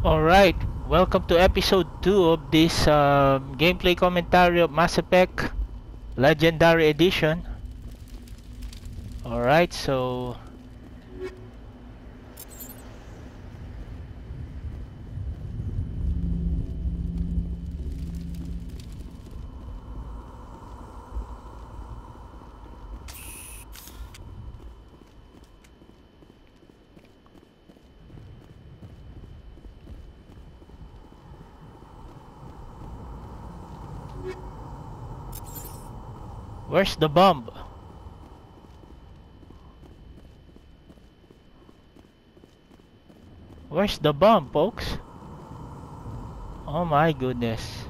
Alright, welcome to episode 2 of this gameplay commentary of Mass Effect Legendary Edition. Alright, so where's the bomb? Where's the bomb, folks? Oh my goodness.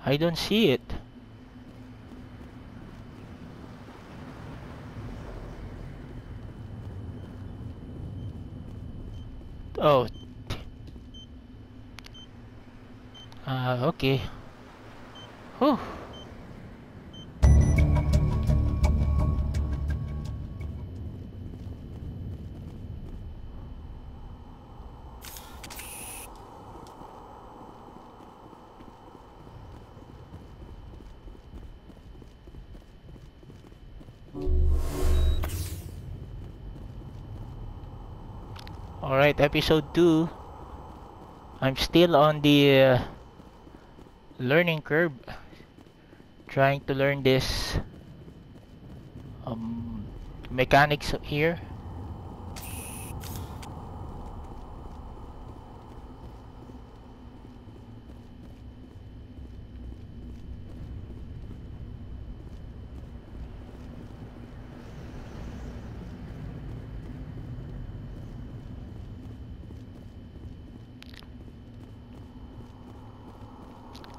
I don't see it. Oh. Okay. Whew. Alright, episode 2. I'm still on the learning curve, trying to learn this mechanics here.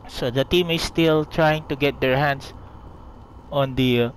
So the team is still trying to get their hands on the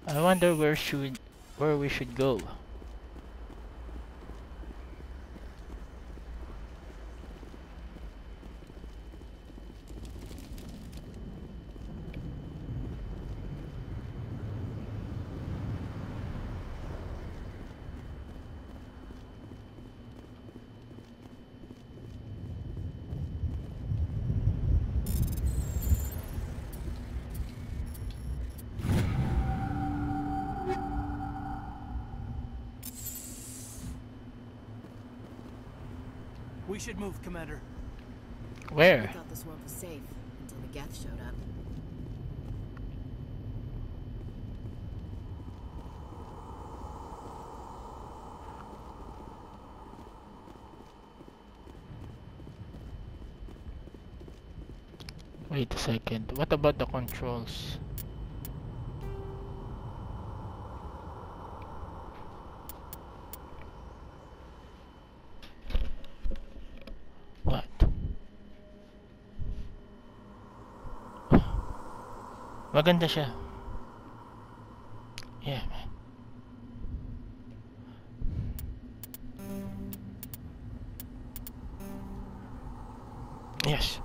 I wonder where we should go. We should move, Commander. Where? I thought this world was safe until the Geth showed up. Wait a second. What about the controls? What? Maganda siya. Yeah, man. Yes.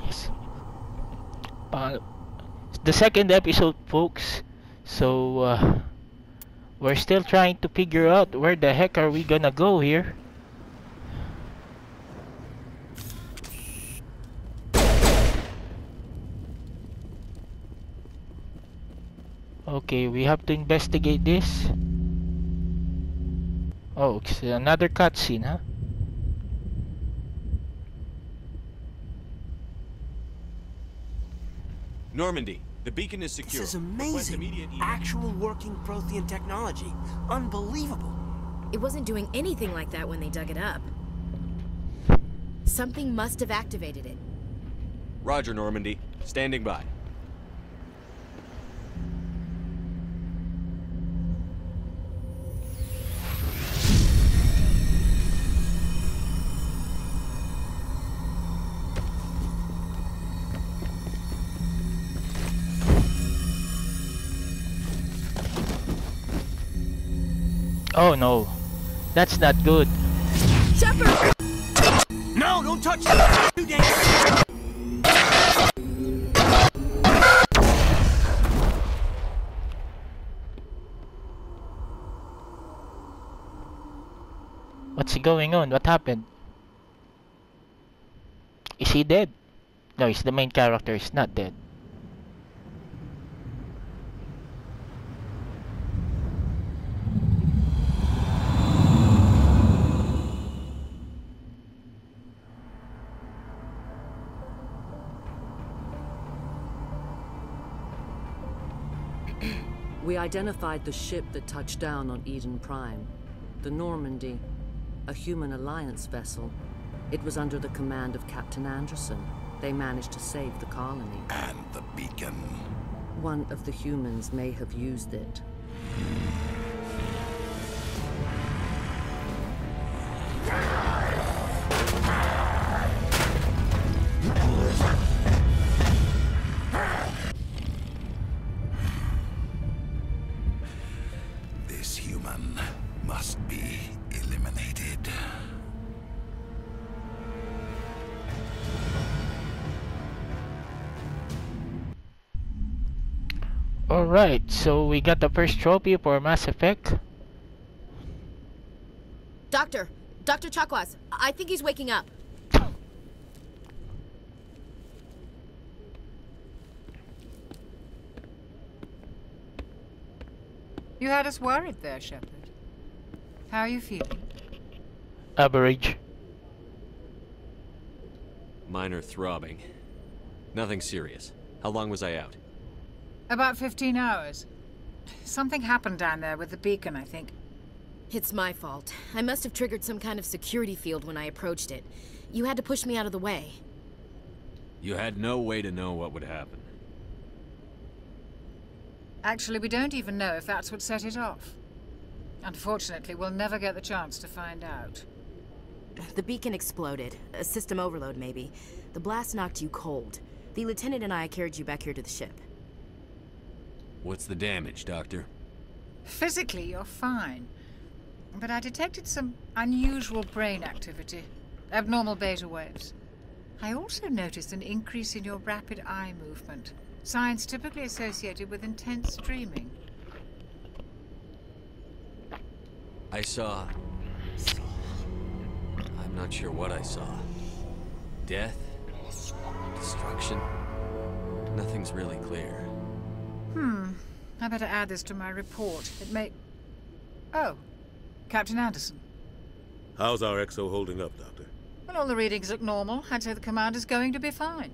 Yes. The second episode, folks. So, we're still trying to figure out where the heck are we gonna go here. Okay, we have to investigate this. Oh, it's another cutscene, huh? Normandy, the beacon is secure. This is Request amazing. immediate evac. Actual working Prothean technology. Unbelievable. It wasn't doing anything like that when they dug it up. Something must have activated it. Roger, Normandy. Standing by. Oh no, that's not good. Shepard! No, don't touch it! Too dangerous! What's going on? What happened? Is he dead? No, he's the main character. He's not dead. We identified the ship that touched down on Eden Prime. The Normandy, a human alliance vessel. It was under the command of Captain Anderson. They managed to save the colony. And the beacon. One of the humans may have used it. This human must be eliminated. Alright, so we got the first trophy for Mass Effect. Doctor! Dr. Chakwas, I think he's waking up. You had us worried there, Shepard. How are you feeling? Average. Minor throbbing. Nothing serious. How long was I out? About 15 hours. Something happened down there with the beacon, I think. It's my fault. I must have triggered some kind of security field when I approached it. You had to push me out of the way. You had no way to know what would happen. Actually, we don't even know if that's what set it off. Unfortunately, we'll never get the chance to find out. The beacon exploded. A system overload, maybe. The blast knocked you cold. The lieutenant and I carried you back here to the ship. What's the damage, Doctor? Physically, you're fine. But I detected some unusual brain activity. Abnormal beta waves. I also noticed an increase in your rapid eye movement. Signs typically associated with intense dreaming. I saw... I'm not sure what I saw. Death? Destruction? Nothing's really clear. I better add this to my report. It may... Oh, Captain Anderson. How's our XO holding up, Doctor? Well, all the readings look normal. I'd say the commander's going to be fine.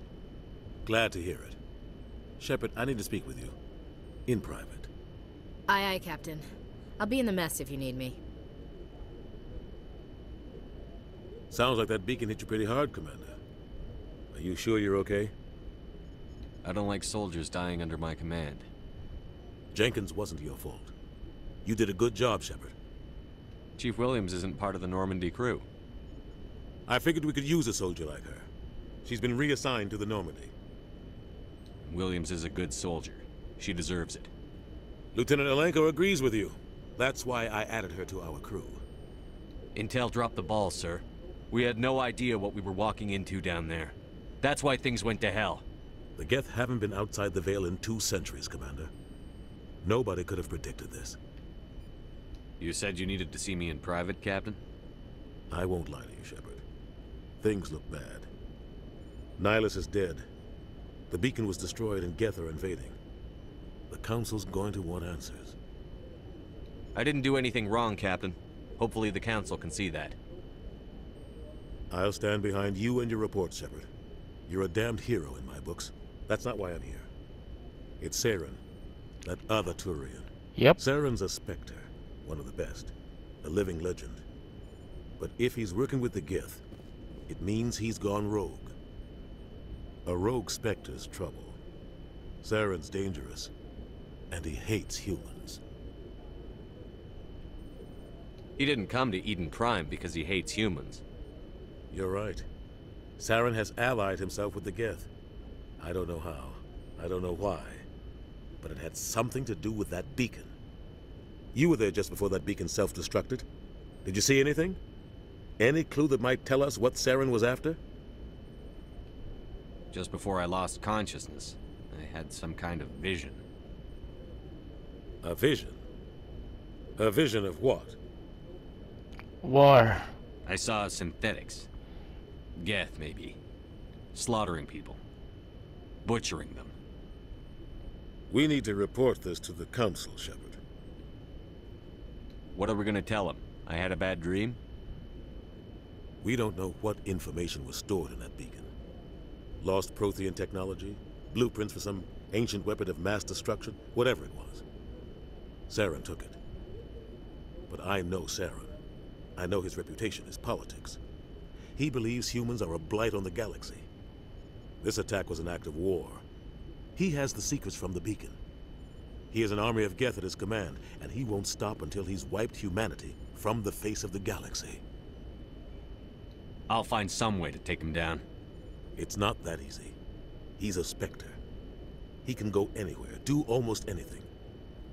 Glad to hear it. Shepard, I need to speak with you. In private. Aye, aye, Captain. I'll be in the mess if you need me. Sounds like that beacon hit you pretty hard, Commander. Are you sure you're okay? I don't like soldiers dying under my command. Jenkins wasn't your fault. You did a good job, Shepard. Chief Williams isn't part of the Normandy crew. I figured we could use a soldier like her. She's been reassigned to the Normandy. Williams is a good soldier. She deserves it. Lieutenant Alenko agrees with you. That's why I added her to our crew. Intel dropped the ball, sir. We had no idea what we were walking into down there. That's why things went to hell. The Geth haven't been outside the Veil in 2 centuries, Commander. Nobody could have predicted this. You said you needed to see me in private, Captain? I won't lie to you, Shepard. Things look bad. Nihilus is dead. The beacon was destroyed and Geth are invading. The Council's going to want answers. I didn't do anything wrong, Captain. Hopefully the Council can see that. I'll stand behind you and your report, Shepard. You're a damned hero in my books. That's not why I'm here. It's Saren, that other Turian. Yep. Saren's a Spectre, one of the best, a living legend. But if he's working with the Gith, it means he's gone rogue. A rogue Spectre's trouble. Saren's dangerous, and he hates humans. He didn't come to Eden Prime because he hates humans. You're right. Saren has allied himself with the Geth. I don't know how. I don't know why. But it had something to do with that beacon. You were there just before that beacon self-destructed. Did you see anything? Any clue that might tell us what Saren was after? Just before I lost consciousness, I had some kind of vision. A vision? A vision of what? War. I saw synthetics. Geth, maybe. Slaughtering people. Butchering them. We need to report this to the Council, Shepard. What are we gonna tell them? I had a bad dream? We don't know what information was stored in that beacon. Lost Prothean technology? Blueprints for some ancient weapon of mass destruction? Whatever it was. Saren took it. But I know Saren. I know his reputation is politics. He believes humans are a blight on the galaxy. This attack was an act of war. He has the secrets from the beacon. He has an army of Geth at his command, and he won't stop until he's wiped humanity from the face of the galaxy. I'll find some way to take him down. It's not that easy. He's a Spectre. He can go anywhere, do almost anything.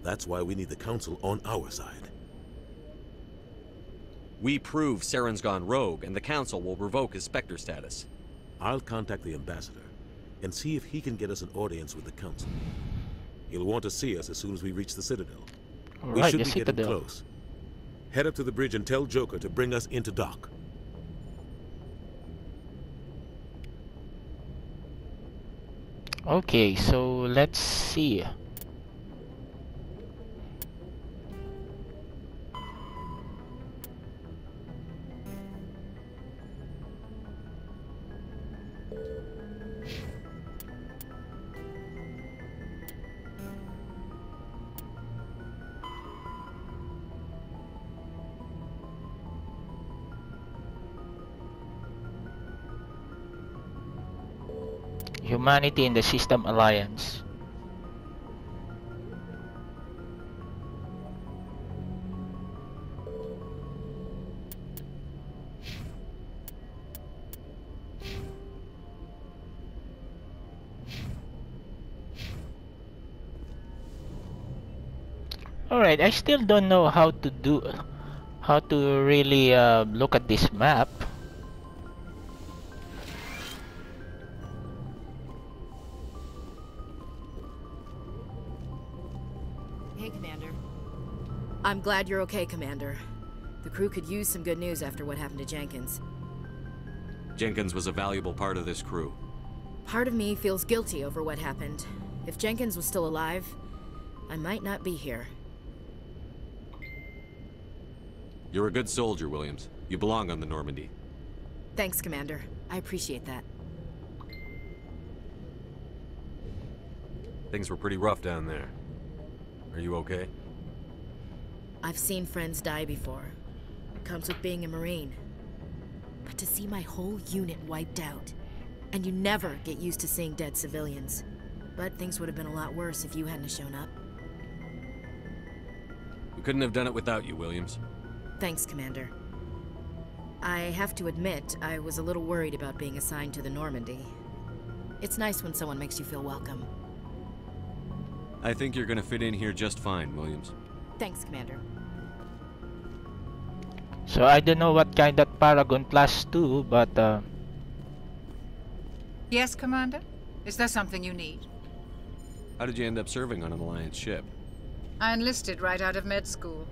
That's why we need the Council on our side. We prove Saren's gone rogue, and the Council will revoke his Spectre status. I'll contact the Ambassador and see if he can get us an audience with the Council. He'll want to see us as soon as we reach the Citadel. We Alright, should the be getting Citadel. close. Head up to the bridge and tell Joker to bring us into dock. Okay, so let's see. Humanity in the System Alliance. Alright, I still don't know how to really look at this map. Hey, Commander. I'm glad you're okay, Commander. The crew could use some good news after what happened to Jenkins. Jenkins was a valuable part of this crew. Part of me feels guilty over what happened. If Jenkins was still alive, I might not be here. You're a good soldier, Williams. You belong on the Normandy. Thanks, Commander. I appreciate that. Things were pretty rough down there. Are you okay? I've seen friends die before. It comes with being a Marine. But to see my whole unit wiped out, and you never get used to seeing dead civilians. But things would have been a lot worse if you hadn't shown up. We couldn't have done it without you, Williams. Thanks, Commander. I have to admit, I was a little worried about being assigned to the Normandy. It's nice when someone makes you feel welcome. I think you're gonna fit in here just fine, Williams. Thanks, Commander. So I don't know what kind that Paragon Class 2, but Yes, Commander? Is there something you need? How did you end up serving on an Alliance ship? I enlisted right out of med school.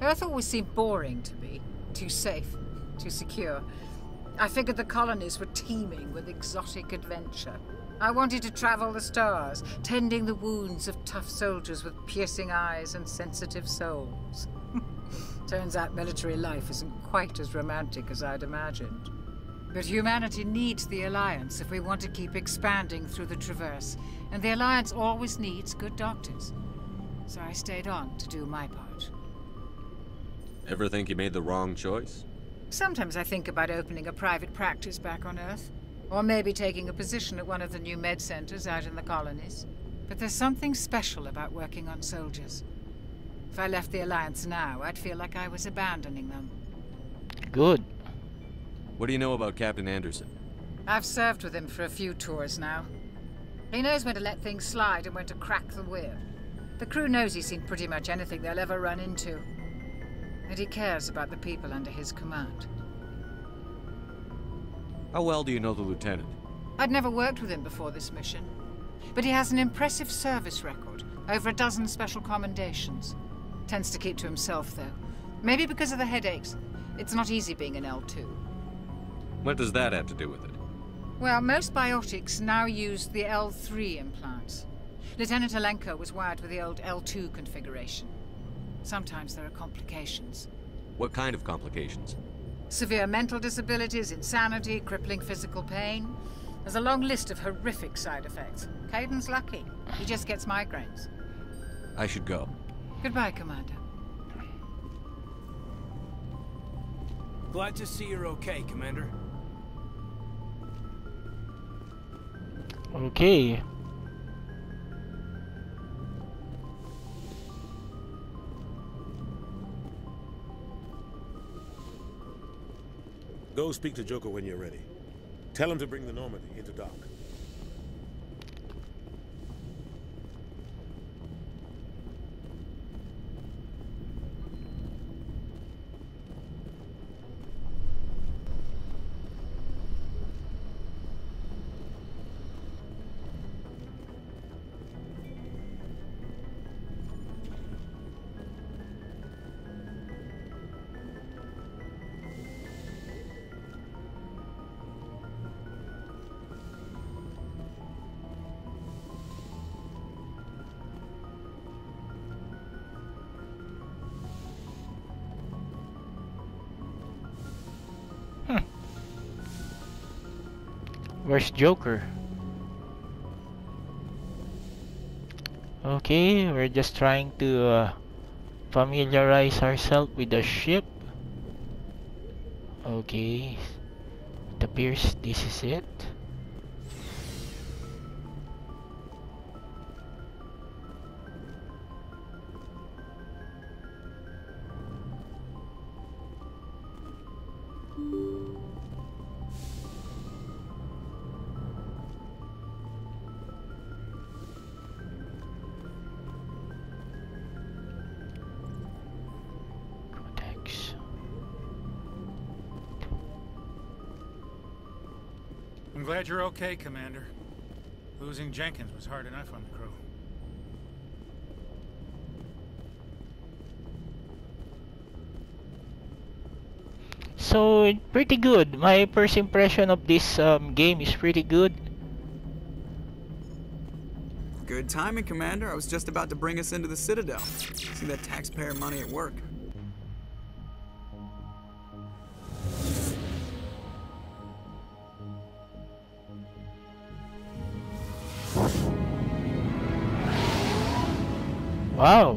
Earth always seemed boring to me. Too safe, too secure. I figured the colonies were teeming with exotic adventure. I wanted to travel the stars, tending the wounds of tough soldiers with piercing eyes and sensitive souls. Turns out military life isn't quite as romantic as I'd imagined. But humanity needs the Alliance if we want to keep expanding through the Traverse, and the Alliance always needs good doctors. So I stayed on to do my part. Ever think you made the wrong choice? Sometimes I think about opening a private practice back on Earth. Or maybe taking a position at one of the new med centers out in the colonies. But there's something special about working on soldiers. If I left the Alliance now, I'd feel like I was abandoning them. Good. What do you know about Captain Anderson? I've served with him for a few tours now. He knows when to let things slide and when to crack the whip. The crew knows he's seen pretty much anything they'll ever run into. And he cares about the people under his command. How well do you know the lieutenant? I'd never worked with him before this mission. But he has an impressive service record, over a dozen special commendations. Tends to keep to himself, though. Maybe because of the headaches. It's not easy being an L2. What does that have to do with it? Well, most biotics now use the L3 implants. Lieutenant Alenko was wired with the old L2 configuration. Sometimes there are complications. What kind of complications? Severe mental disabilities, insanity, crippling physical pain. There's a long list of horrific side effects. Caden's lucky. He just gets migraines. I should go. Goodbye, Commander. Glad to see you're okay, Commander. Okay. Go speak to Joker when you're ready. Tell him to bring the Normandy into dock. Where's Joker? Okay, we're just trying to familiarize ourselves with the ship. Okay, it appears this is it. I'm glad you're okay, Commander. Losing Jenkins was hard enough on the crew. So, pretty good. My first impression of this game is pretty good. Good timing, Commander. I was just about to bring us into the Citadel. See that taxpayer money at work. Wow.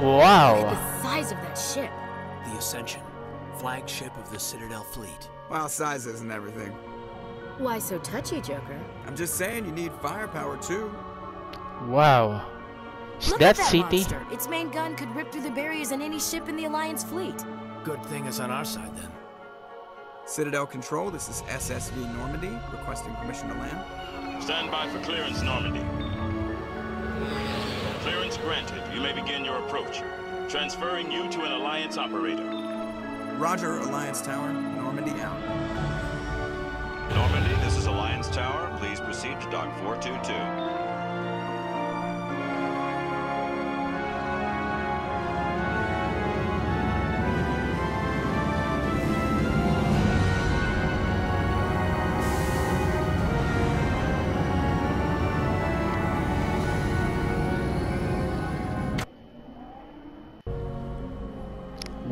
Wow. Look at the size of that ship. The Ascension, flagship of the Citadel fleet. Well, size isn't everything. Why so touchy, Joker? I'm just saying you need firepower, too. Wow. Is Look that at that city? monster. Its main gun could rip through the barriers in any ship in the Alliance fleet. Good thing it's on our side, then. Citadel Control, this is SSV Normandy, requesting permission to land. Stand by for clearance, Normandy. Clearance granted. You may begin your approach. Transferring you to an Alliance operator. Roger, Alliance Tower. Normandy out. Normandy, this is Alliance Tower. Please proceed to Dock 422.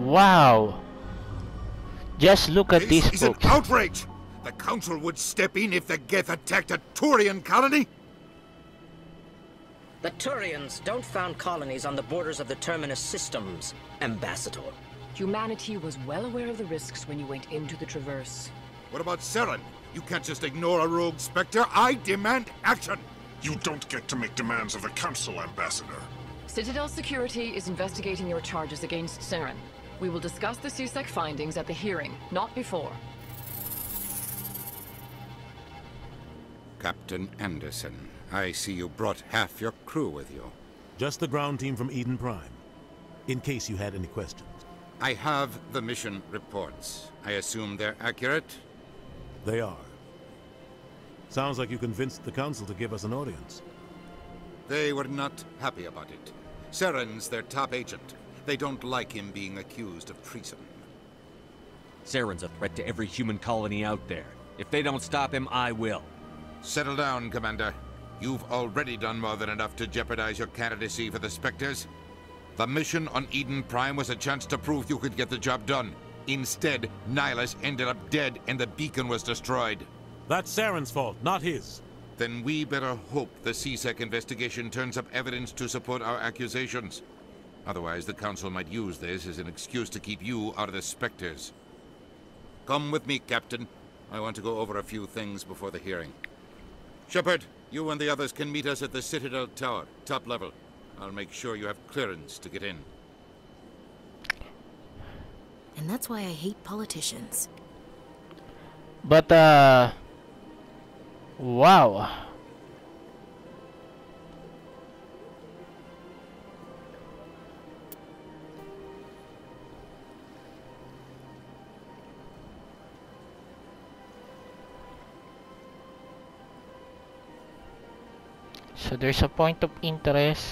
Wow! Just look at This this, is an folks. outrage! The Council would step in if the Geth attacked a Turian colony? The Turians don't found colonies on the borders of the Terminus systems, Ambassador. Humanity was well aware of the risks when you went into the Traverse. What about Seren? You can't just ignore a rogue Spectre. I demand action! You don't get to make demands of the Council, Ambassador. Citadel Security is investigating your charges against Seren. We will discuss the CSEC findings at the hearing, not before. Captain Anderson, I see you brought half your crew with you. Just the ground team from Eden Prime, in case you had any questions. I have the mission reports. I assume they're accurate? They are. Sounds like you convinced the Council to give us an audience. They were not happy about it. Seren's their top agent. They don't like him being accused of treason. Saren's a threat to every human colony out there. If they don't stop him, I will. Settle down, Commander. You've already done more than enough to jeopardize your candidacy for the Spectres. The mission on Eden Prime was a chance to prove you could get the job done. Instead, Nihilus ended up dead and the beacon was destroyed. That's Saren's fault, not his. Then we better hope the CSEC investigation turns up evidence to support our accusations. Otherwise, the Council might use this as an excuse to keep you out of the Spectres. Come with me, Captain. I want to go over a few things before the hearing. Shepard, you and the others can meet us at the Citadel Tower, top level. I'll make sure you have clearance to get in. And that's why I hate politicians. But, wow. So there's a point of interest.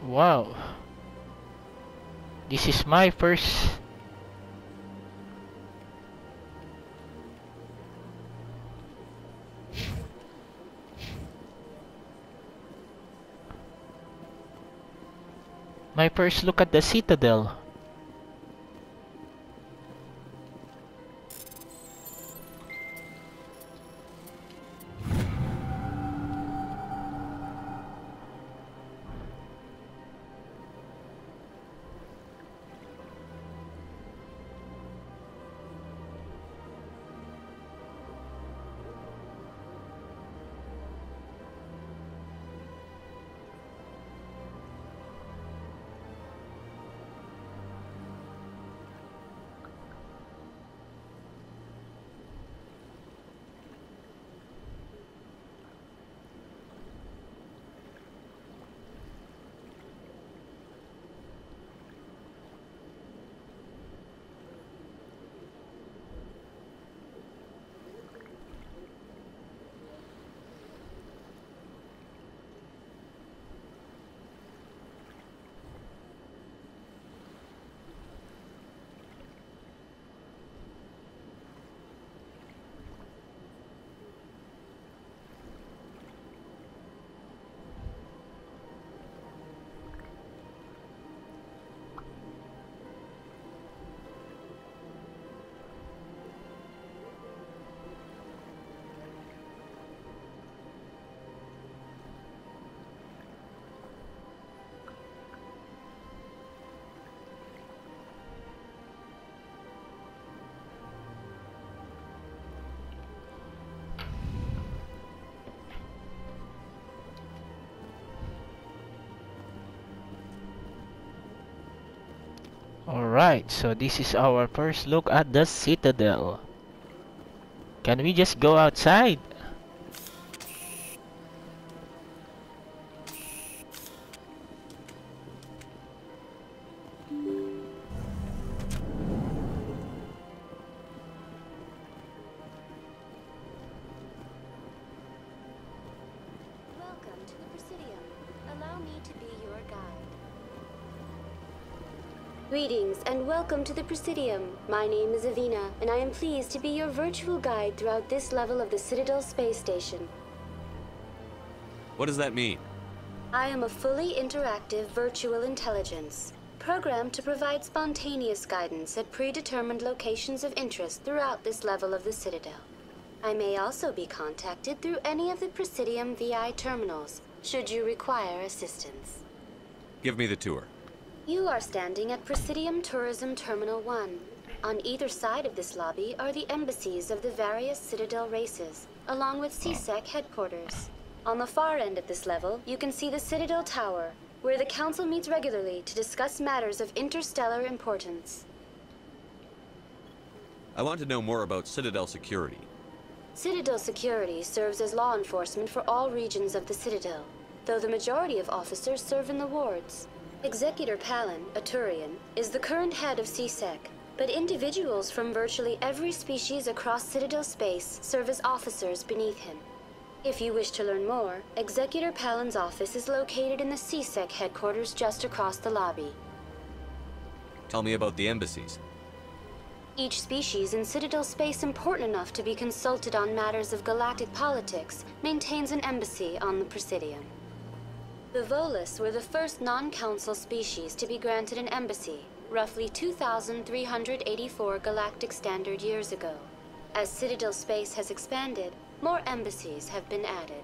Wow. This is my first look at the Citadel. Alright, so this is our first look at the Citadel. Can we just go outside? Greetings and welcome to the Presidium. My name is Avina, and I am pleased to be your virtual guide throughout this level of the Citadel space station. What does that mean? I am a fully interactive virtual intelligence, programmed to provide spontaneous guidance at predetermined locations of interest throughout this level of the Citadel. I may also be contacted through any of the Presidium VI terminals, should you require assistance. Give me the tour. You are standing at Presidium Tourism Terminal 1. On either side of this lobby are the embassies of the various Citadel races, along with CSEC headquarters. On the far end of this level, you can see the Citadel Tower, where the Council meets regularly to discuss matters of interstellar importance. I want to know more about Citadel security. Citadel security serves as law enforcement for all regions of the Citadel, though the majority of officers serve in the wards. Executor Palin, a Turian, is the current head of CSEC, but individuals from virtually every species across Citadel space serve as officers beneath him. If you wish to learn more, Executor Palin's office is located in the CSEC headquarters just across the lobby. Tell me about the embassies. Each species in Citadel space important enough to be consulted on matters of galactic politics maintains an embassy on the Presidium. The Volus were the first non-council species to be granted an embassy, roughly 2,384 galactic standard years ago. As Citadel space has expanded, more embassies have been added.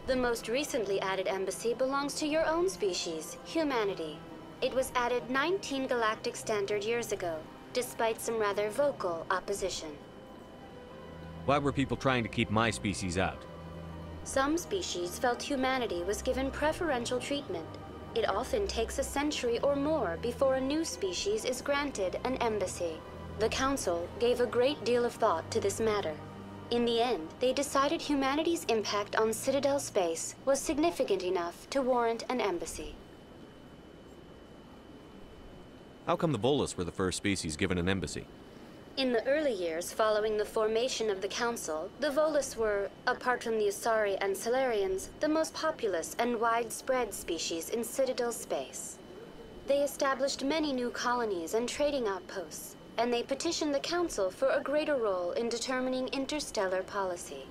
The most recently added embassy belongs to your own species, humanity. It was added 19 galactic standard years ago, despite some rather vocal opposition. Why were people trying to keep my species out? Some species felt humanity was given preferential treatment. It often takes a century or more before a new species is granted an embassy. The Council gave a great deal of thought to this matter. In the end, they decided humanity's impact on Citadel space was significant enough to warrant an embassy. How come the Volus were the first species given an embassy? In the early years following the formation of the Council, the Volus were, apart from the Asari and Solarians, the most populous and widespread species in Citadel space. They established many new colonies and trading outposts, and they petitioned the Council for a greater role in determining interstellar policy.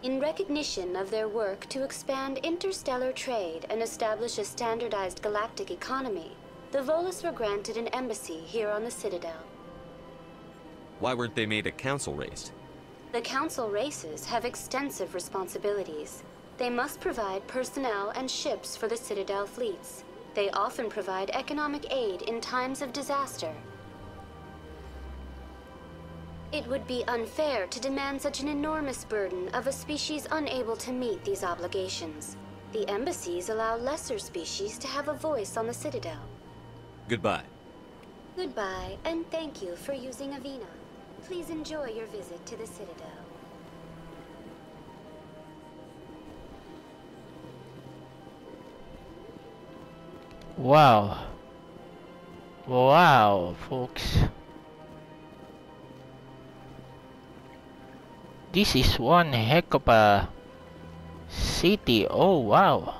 In recognition of their work to expand interstellar trade and establish a standardized galactic economy, the Volus were granted an embassy here on the Citadel. Why weren't they made a council race? The Council races have extensive responsibilities. They must provide personnel and ships for the Citadel fleets. They often provide economic aid in times of disaster. It would be unfair to demand such an enormous burden of a species unable to meet these obligations. The embassies allow lesser species to have a voice on the Citadel. Goodbye. Goodbye, and thank you for using Avina. Please enjoy your visit to the Citadel. Wow. Wow, folks. This is one heck of a city. Oh, wow.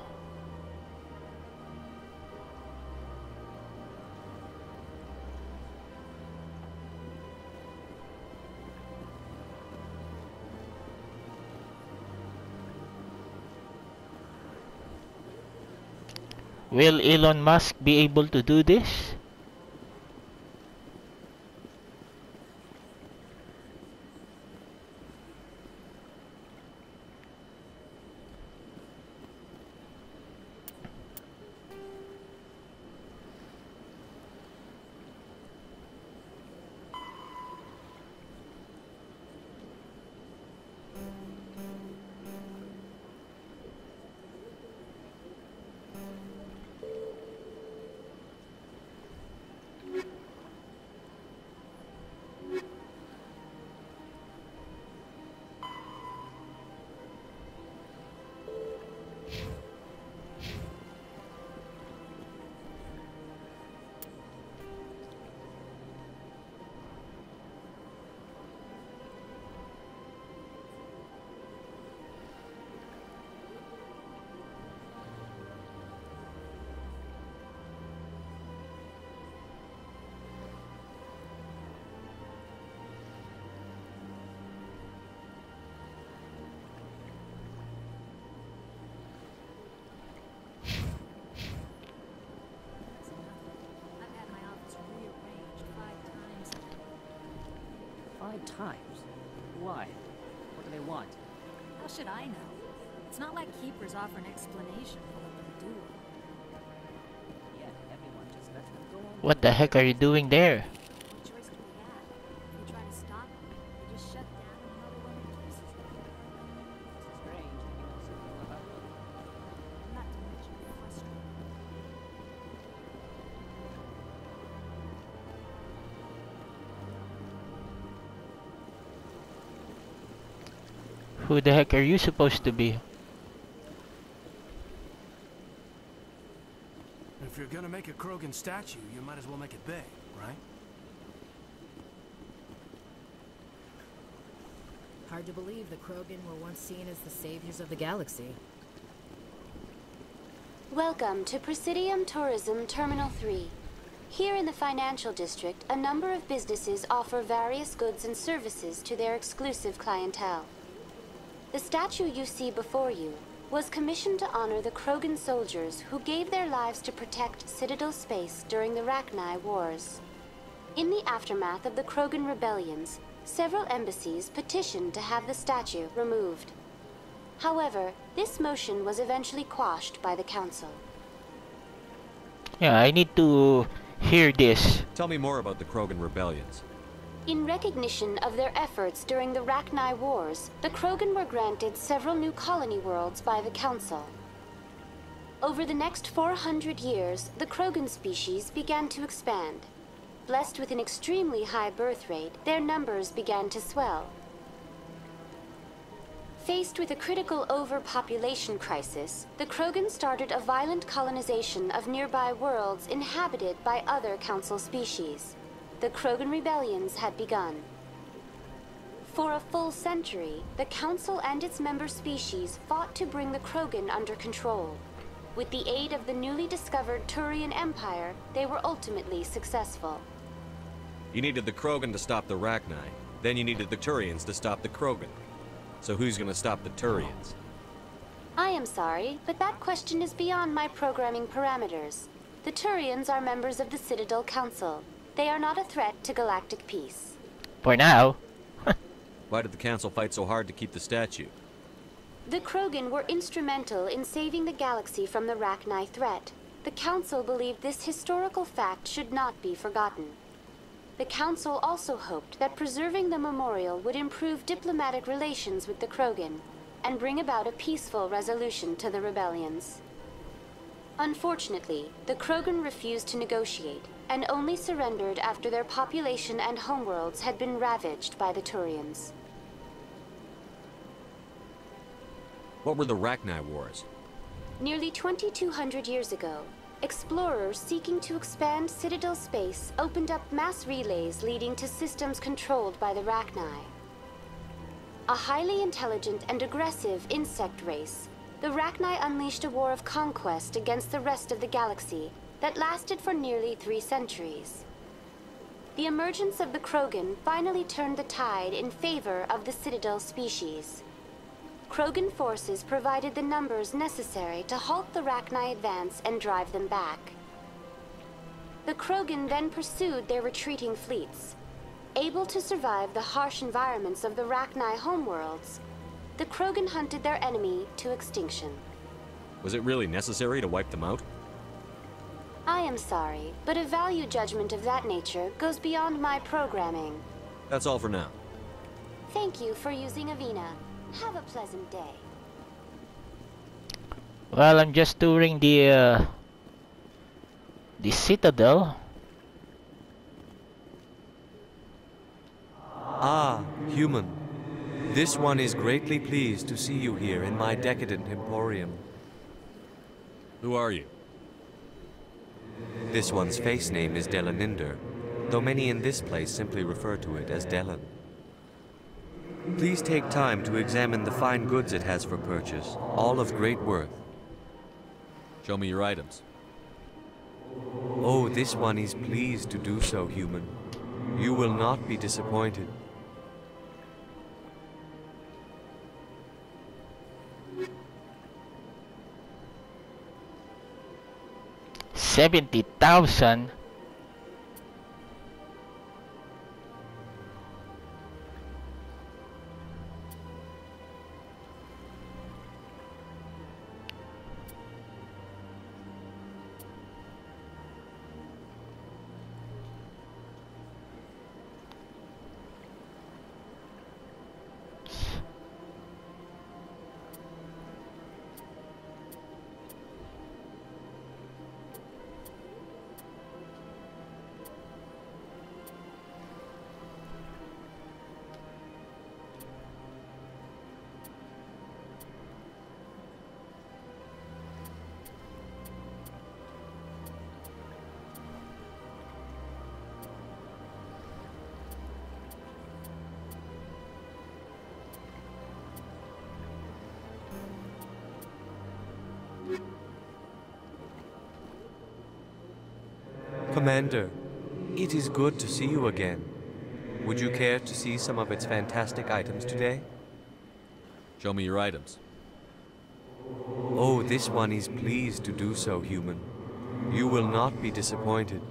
Will Elon Musk be able to do this? 5 times. Why? What do they want? How should I know? It's not like Keepers offer an explanation for what they do. Yet everyone just lets them go on. What the heck are you doing there? What choice do we have? If we try to stop them, they just shut down another one of pieces. It's strange that you know so little about them. Not to mention frustrating. Who the heck are you supposed to be? If you're gonna make a Krogan statue, you might as well make it big, right? Hard to believe the Krogan were once seen as the saviors of the galaxy. Welcome to Presidium Tourism Terminal 3. Here in the financial district, a number of businesses offer various goods and services to their exclusive clientele. The statue you see before you was commissioned to honor the Krogan soldiers who gave their lives to protect Citadel space during the Rachni Wars. In the aftermath of the Krogan Rebellions, several embassies petitioned to have the statue removed. However, this motion was eventually quashed by the Council. Yeah, I need to hear this. Tell me more about the Krogan Rebellions. In recognition of their efforts during the Rachni Wars, the Krogan were granted several new colony worlds by the Council. Over the next 400 years, the Krogan species began to expand. Blessed with an extremely high birth rate, their numbers began to swell. Faced with a critical overpopulation crisis, the Krogan started a violent colonization of nearby worlds inhabited by other Council species. The Krogan Rebellions had begun. For a full century, the Council and its member species fought to bring the Krogan under control. With the aid of the newly discovered Turian Empire, they were ultimately successful. You needed the Krogan to stop the Rachni. Then you needed the Turians to stop the Krogan. So who's gonna stop the Turians? I am sorry, but that question is beyond my programming parameters. The Turians are members of the Citadel Council. They are not a threat to galactic peace. For now. Why did the Council fight so hard to keep the statue? The Krogan were instrumental in saving the galaxy from the Rachni threat. The Council believed this historical fact should not be forgotten. The Council also hoped that preserving the memorial would improve diplomatic relations with the Krogan and bring about a peaceful resolution to the rebellions. Unfortunately, the Krogan refused to negotiate and only surrendered after their population and homeworlds had been ravaged by the Turians. What were the Rachni Wars? Nearly 2,200 years ago, explorers seeking to expand Citadel space opened up mass relays leading to systems controlled by the Rachni. A highly intelligent and aggressive insect race, the Rachni unleashed a war of conquest against the rest of the galaxy that lasted for nearly 3 centuries. The emergence of the Krogan finally turned the tide in favor of the Citadel species. Krogan forces provided the numbers necessary to halt the Rachni advance and drive them back. The Krogan then pursued their retreating fleets. Able to survive the harsh environments of the Rachni homeworlds, the Krogan hunted their enemy to extinction. Was it really necessary to wipe them out? I am sorry, but a value judgment of that nature goes beyond my programming. That's all for now. Thank you for using Avina. Have a pleasant day. Well, I'm just touring the Citadel. Ah, human. This one is greatly pleased to see you here in my decadent emporium. Who are you? This one's face name is Delaninder, though many in this place simply refer to it as Delan. Please take time to examine the fine goods it has for purchase, all of great worth. Show me your items. Oh, this one is pleased to do so, human. You will not be disappointed. $70,000. Commander, it is good to see you again. Would you care to see some of its fantastic items today? Show me your items. Oh, this one is pleased to do so, human. You will not be disappointed.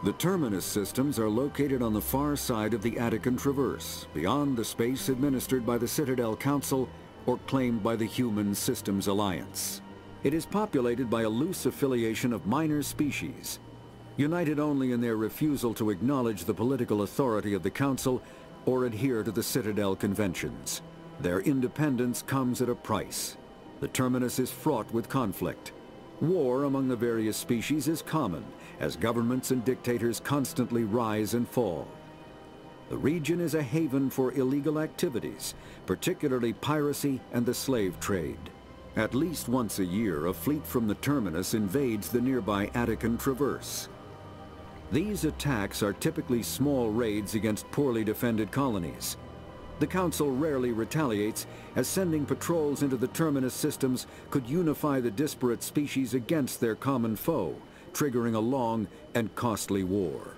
The terminus systems are located on the far side of the Attican Traverse, beyond the space administered by the Citadel Council or claimed by the Human Systems Alliance. It is populated by a loose affiliation of minor species, united only in their refusal to acknowledge the political authority of the Council or adhere to the Citadel Conventions. Their independence comes at a price. The terminus is fraught with conflict. War among the various species is common, as governments and dictators constantly rise and fall. The region is a haven for illegal activities, particularly piracy and the slave trade. At least once a year, a fleet from the terminus invades the nearby Attican Traverse. These attacks are typically small raids against poorly defended colonies. The Council rarely retaliates, as sending patrols into the terminus systems could unify the disparate species against their common foe, triggering a long and costly war.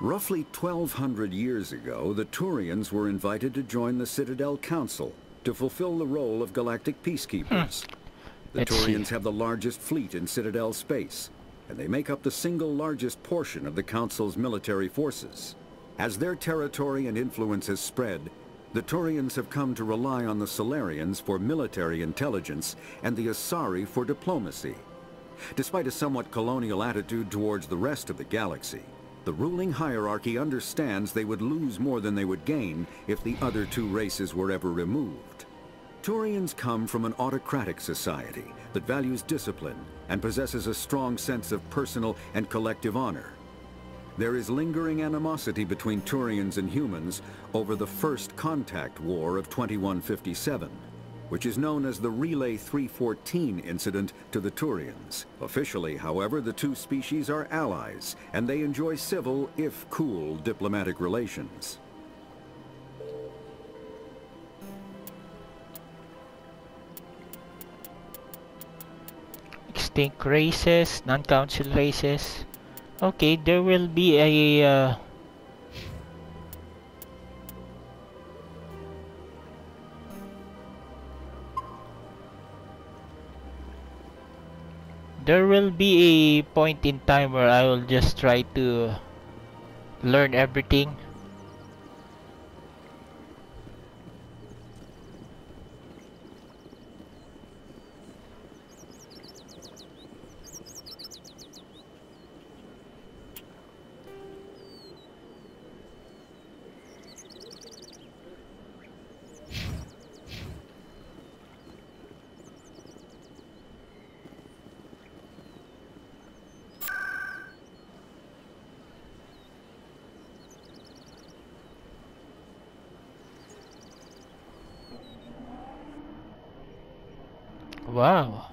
Roughly 1,200 years ago, the Turians were invited to join the Citadel Council to fulfill the role of galactic peacekeepers. The Turians have the largest fleet in Citadel space, and they make up the single largest portion of the Council's military forces. As their territory and influence has spread, the Turians have come to rely on the Solarians for military intelligence and the Asari for diplomacy. Despite a somewhat colonial attitude towards the rest of the galaxy, the ruling hierarchy understands they would lose more than they would gain if the other two races were ever removed. Turians come from an autocratic society that values discipline and possesses a strong sense of personal and collective honor. There is lingering animosity between Turians and humans over the First Contact War of 2157, which is known as the Relay 314 incident to the Turians. Officially, however, the two species are allies, and they enjoy civil, if cool, diplomatic relations. Extinct races, non-council races. Okay, there will be a there will be a point in time where I will just try to learn everything. Wow.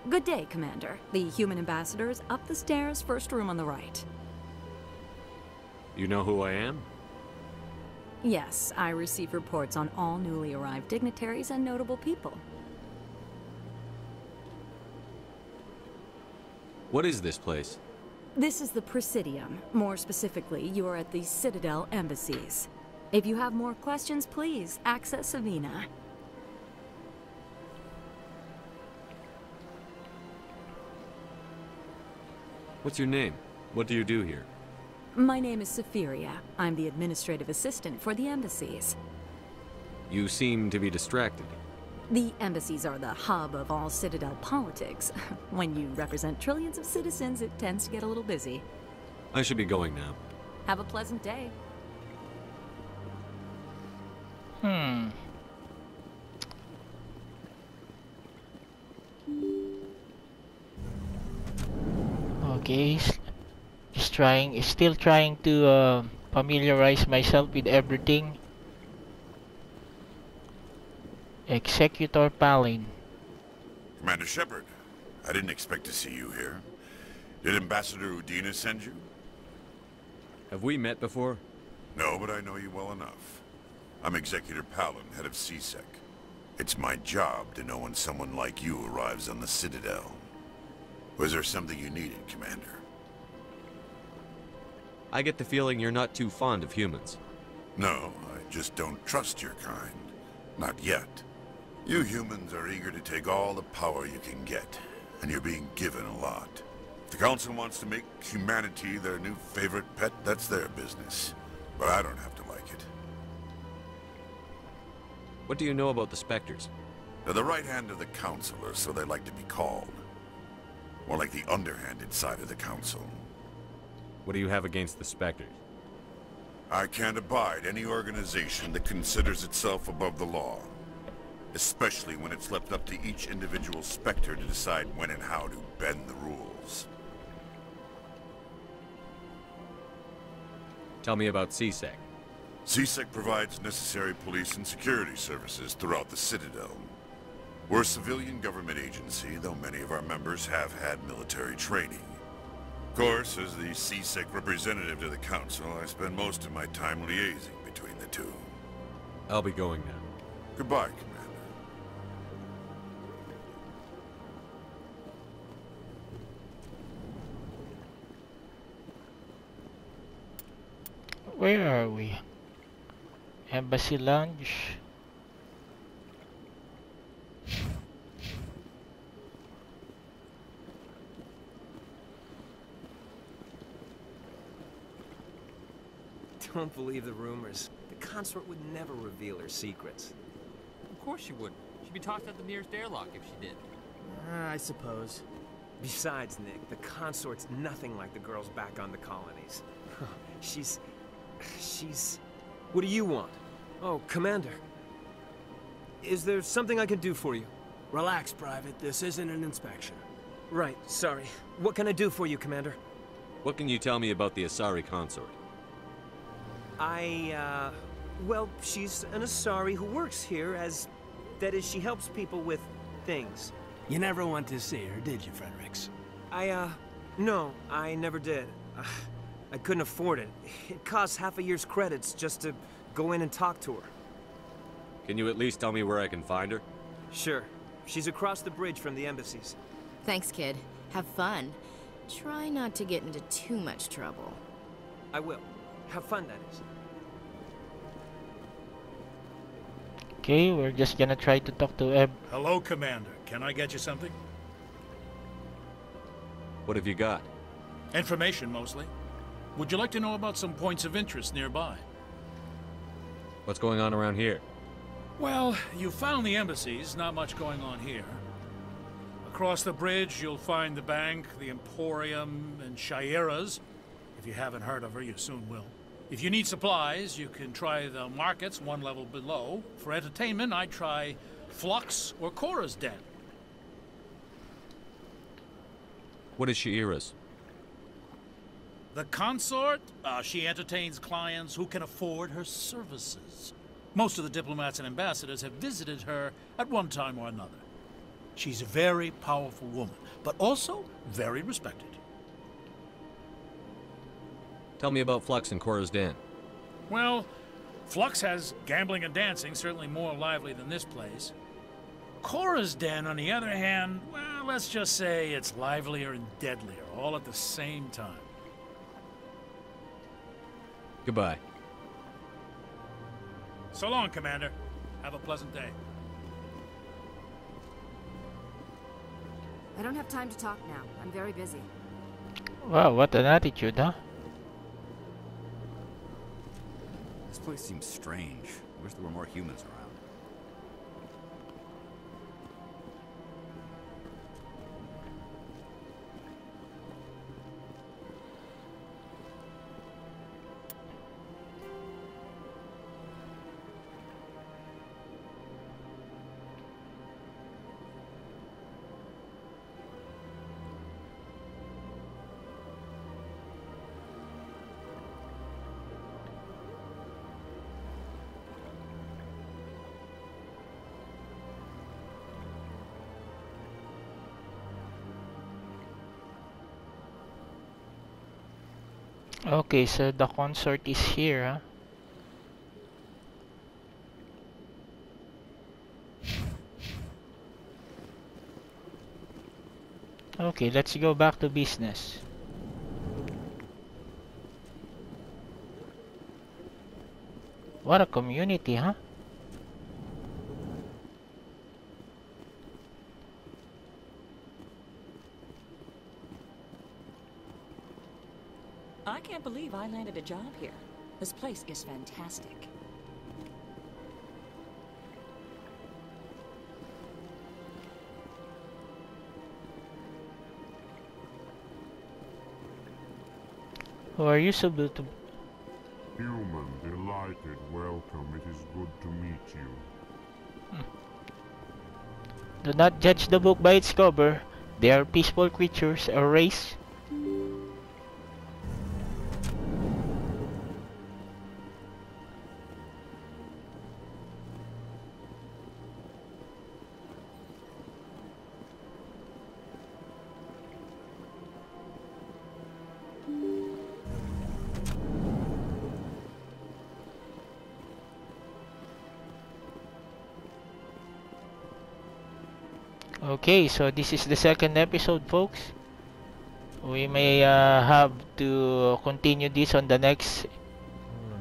Good day, Commander. The human ambassador is up the stairs, first room on the right. You know who I am? Yes, I receive reports on all newly arrived dignitaries and notable people. What is this place? This is the Presidium. More specifically, you are at the Citadel Embassies. If you have more questions, please access Savina. What's your name? What do you do here? My name is Safiria. I'm the administrative assistant for the embassies. You seem to be distracted. The embassies are the hub of all Citadel politics. When you represent trillions of citizens, it tends to get a little busy. I should be going now. Have a pleasant day. Okay, still trying to familiarize myself with everything. Executor Palin. Commander Shepard, I didn't expect to see you here. Did Ambassador Udina send you? Have we met before? No, but I know you well enough. I'm Executor Palin, head of CSEC. It's my job to know when someone like you arrives on the Citadel. Was there something you needed, Commander? I get the feeling you're not too fond of humans. No, I just don't trust your kind. Not yet. You humans are eager to take all the power you can get, and you're being given a lot. If the Council wants to make humanity their new favorite pet, that's their business. But I don't have to like it. What do you know about the Spectres? They're the right hand of the Council, or so they like to be called. More like the underhanded side of the Council. What do you have against the Spectres? I can't abide any organization that considers itself above the law. Especially when it's left up to each individual Spectre to decide when and how to bend the rules. Tell me about CSEC. CSEC provides necessary police and security services throughout the Citadel. We're a civilian government agency, though many of our members have had military training. Of course, as the CSEC representative to the Council, I spend most of my time liaising between the two. I'll be going now. Goodbye, Commander. Where are we? Embassy Lounge. Don't believe the rumors. The consort would never reveal her secrets. Of course she would. She'd be tossed at the nearest airlock if she did. I suppose. Besides, Nick, the consort's nothing like the girls back on the colonies. She's... What do you want? Oh, Commander. Is there something I can do for you? Relax, Private. This isn't an inspection. Right, sorry. What can I do for you, Commander? What can you tell me about the Asari consort? Well, she's an Asari who works here as... That is, she helps people with things. You never went to see her, did you, Fredericks? No, I never did. I couldn't afford it. It costs half a year's credits just to go in and talk to her. Can you at least tell me where I can find her? Sure. She's across the bridge from the embassies. Thanks, kid. Have fun. Try not to get into too much trouble. I will. Have fun, that is. Okay, we're just gonna try to talk to Eb. Hello, Commander. Can I get you something? What have you got? Information, mostly. Would you like to know about some points of interest nearby? What's going on around here? Well, you found the embassies. Not much going on here. Across the bridge, you'll find the bank, the Emporium, and Shaira's. If you haven't heard of her, you soon will. If you need supplies, you can try the markets one level below. For entertainment, I'd try Flux or Cora's Den. What is Shaira's? The consort, she entertains clients who can afford her services. Most of the diplomats and ambassadors have visited her at one time or another. She's a very powerful woman, but also very respected. Tell me about Flux and Cora's Den. Well, Flux has gambling and dancing, certainly more lively than this place. Cora's Den, on the other hand, well, let's just say it's livelier and deadlier, all at the same time. Goodbye. So long, Commander. Have a pleasant day. I don't have time to talk now. I'm very busy. Wow, what an attitude, huh? This place seems strange. I wish there were more humans around. Okay, so the consort is here, huh? Okay, let's go back to business. What a community, huh? I can't believe I landed a job here. This place is fantastic. Who are you, Subutu? Human, delighted, welcome. It is good to meet you. Do not judge the book by its cover. They are peaceful creatures, a race. Okay, so this is the second episode, folks. We may have to continue this on the next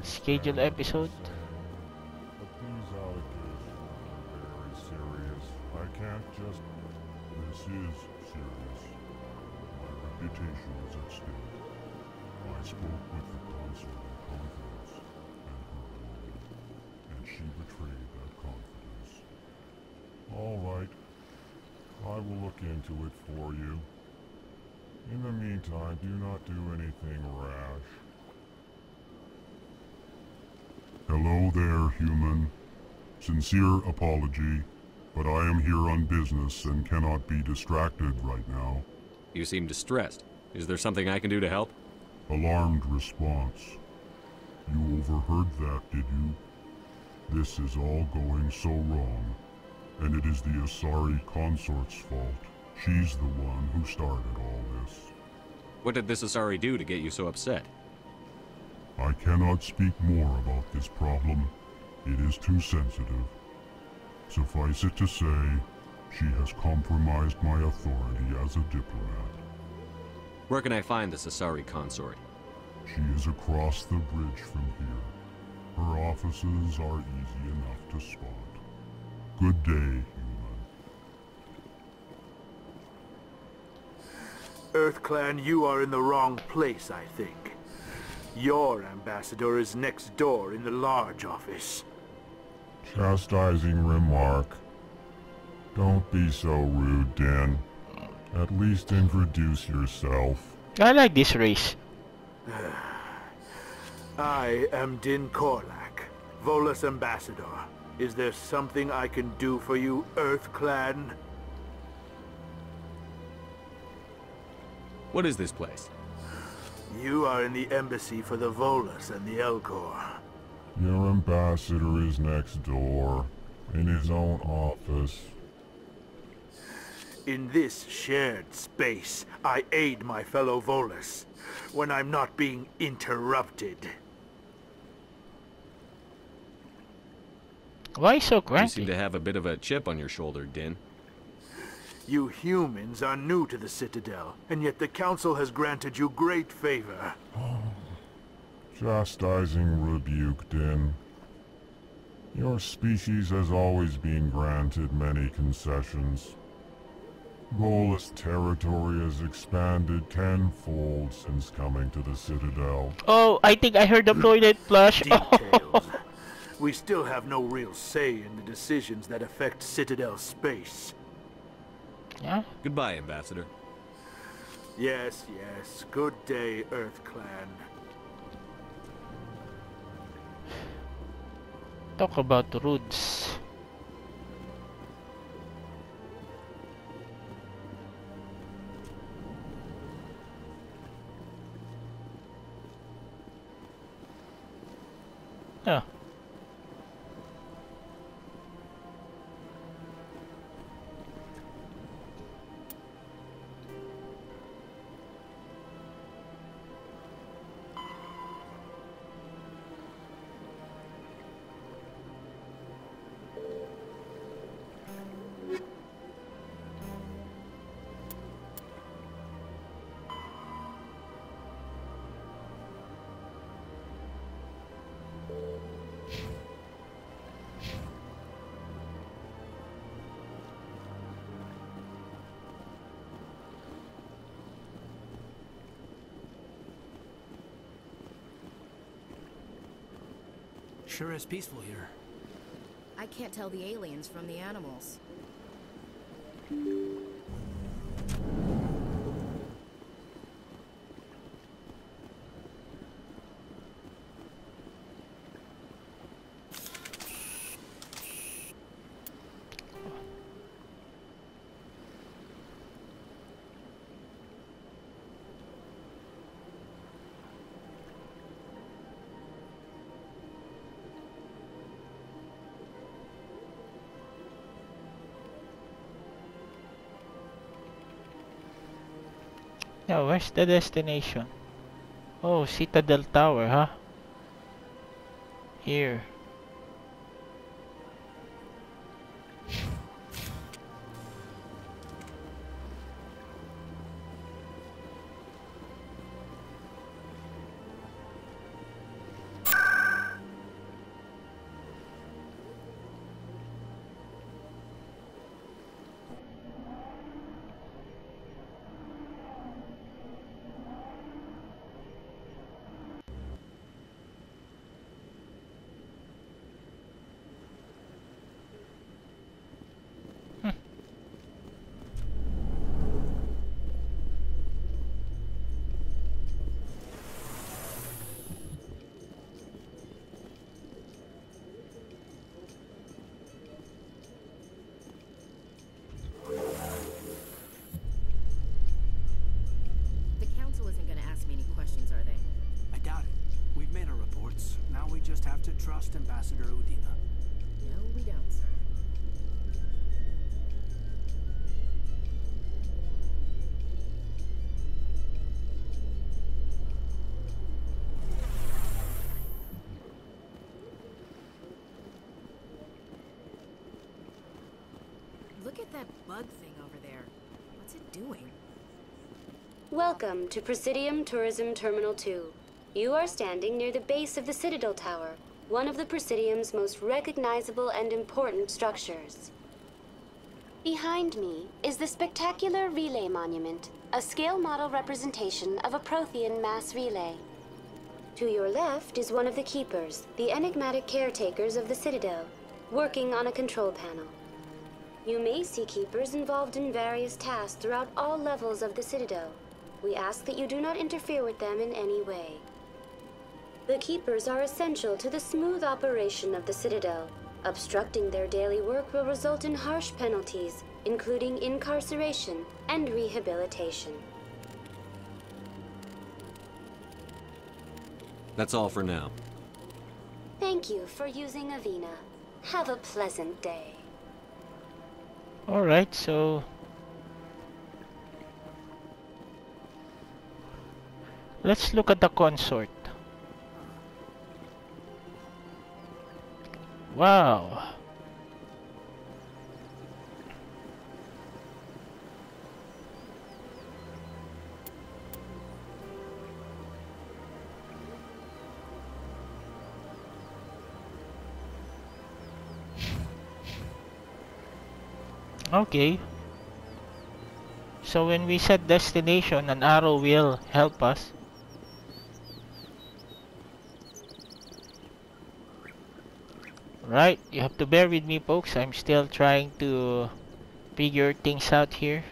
scheduled episode. But these allegations are very serious. I can't just... This is serious. My reputation is at stake. I spoke with the consort in confidence, and her alone, and she betrayed that confidence. All right. I will look into it for you. In the meantime, do not do anything rash. Hello there, human. Sincere apology, but I am here on business and cannot be distracted right now. You seem distressed. Is there something I can do to help? Alarmed response. You overheard that, did you? This is all going so wrong. And it is the Asari consort's fault. She's the one who started all this. What did this Asari do to get you so upset? I cannot speak more about this problem. It is too sensitive. Suffice it to say, she has compromised my authority as a diplomat. Where can I find this Asari consort? She is across the bridge from here. Her offices are easy enough to spot. Good day, human. EarthClan, you are in the wrong place, I think. Your ambassador is next door in the large office. Chastising remark. Don't be so rude, Din. At least introduce yourself. I like this race. I am Din Korlak, Volus ambassador. Is there something I can do for you, EarthClan? What is this place? You are in the embassy for the Volus and the Elcor. Your ambassador is next door, in his own office. In this shared space, I aid my fellow Volus, when I'm not being interrupted. Why so cranky? You seem to have a bit of a chip on your shoulder, Din. You humans are new to the Citadel, and yet the Council has granted you great favor. Chastising rebuke, Din. Your species has always been granted many concessions. Volus territory has expanded tenfold since coming to the Citadel. Oh, I think I heard the toilet flush. Details. We still have no real say in the decisions that affect Citadel space. Yeah? Goodbye, Ambassador. Yes, yes. Good day, Earth Clan. Talk about roots. Yeah. Sure is peaceful here. I can't tell the aliens from the animals. Yeah, where's the destination? Oh, Citadel Tower, huh? Here. The council isn't going to ask me any questions, are they? I doubt it. We've made our reports. Now we just have to trust Ambassador Udina. No, we don't, sir. Look at that bug thing over there. What's it doing? Welcome to Presidium Tourism Terminal 2. You are standing near the base of the Citadel Tower, one of the Presidium's most recognizable and important structures. Behind me is the spectacular Relay Monument, a scale model representation of a Prothean mass relay. To your left is one of the Keepers, the enigmatic caretakers of the Citadel, working on a control panel. You may see Keepers involved in various tasks throughout all levels of the Citadel. We ask that you do not interfere with them in any way. The Keepers are essential to the smooth operation of the Citadel. Obstructing their daily work will result in harsh penalties, including incarceration and rehabilitation. That's all for now. Thank you for using Avina. Have a pleasant day. Alright, so let's look at the consort. Wow. Okay. So when we set destination, an arrow will help us. Right, you have to bear with me, folks. I'm still trying to figure things out here.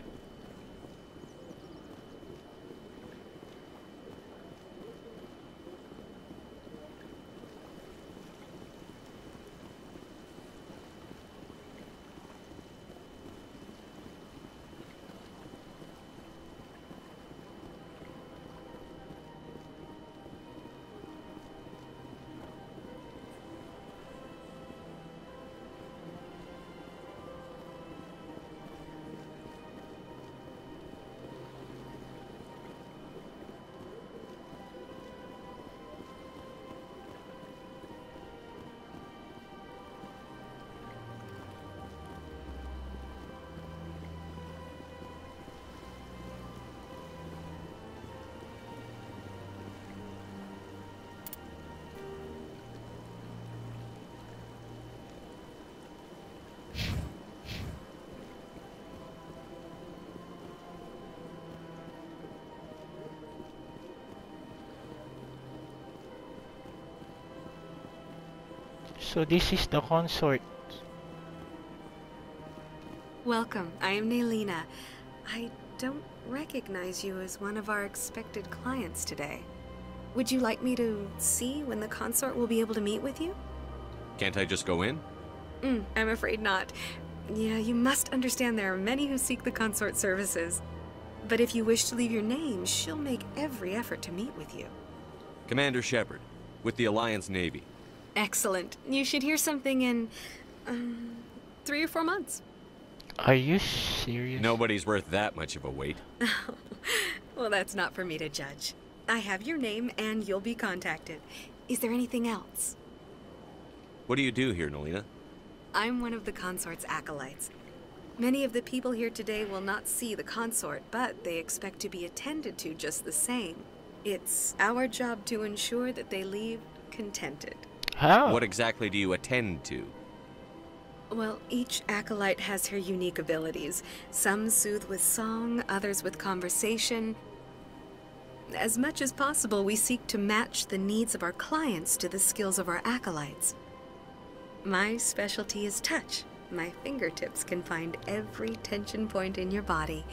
So this is the consort. Welcome, I am Nelina. I don't recognize you as one of our expected clients today. Would you like me to see when the consort will be able to meet with you? Can't I just go in? I'm afraid not. Yeah, you must understand there are many who seek the consort services. But if you wish to leave your name, she'll make every effort to meet with you. Commander Shepard, with the Alliance Navy. Excellent. You should hear something in 3 or 4 months. Are you serious? Nobody's worth that much of a wait. Well, that's not for me to judge. I have your name and you'll be contacted. Is there anything else? What do you do here, Nelina? I'm one of the consort's acolytes. Many of the people here today will not see the consort, but they expect to be attended to just the same. It's our job to ensure that they leave contented. How? What exactly do you attend to? Well, each acolyte has her unique abilities. Some soothe with song, others with conversation. As much as possible, we seek to match the needs of our clients to the skills of our acolytes. My specialty is touch. My fingertips can find every tension point in your body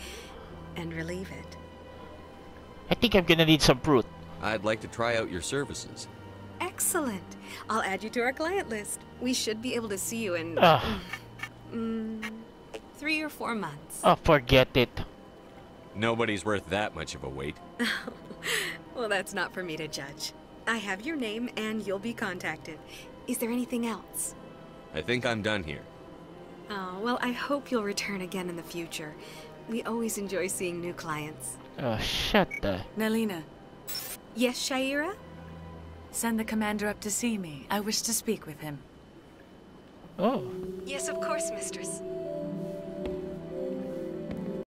and relieve it. I think I'm gonna need some fruit. I'd like to try out your services. Excellent. I'll add you to our client list. We should be able to see you in 3 or 4 months. Oh, forget it. Nobody's worth that much of a wait. Well, that's not for me to judge. I have your name and you'll be contacted. Is there anything else? I think I'm done here. Oh, well, I hope you'll return again in the future. We always enjoy seeing new clients. Oh, shut the... Nelina. Yes, Shaira? Send the commander up to see me. I wish to speak with him. Oh. Yes, of course, mistress.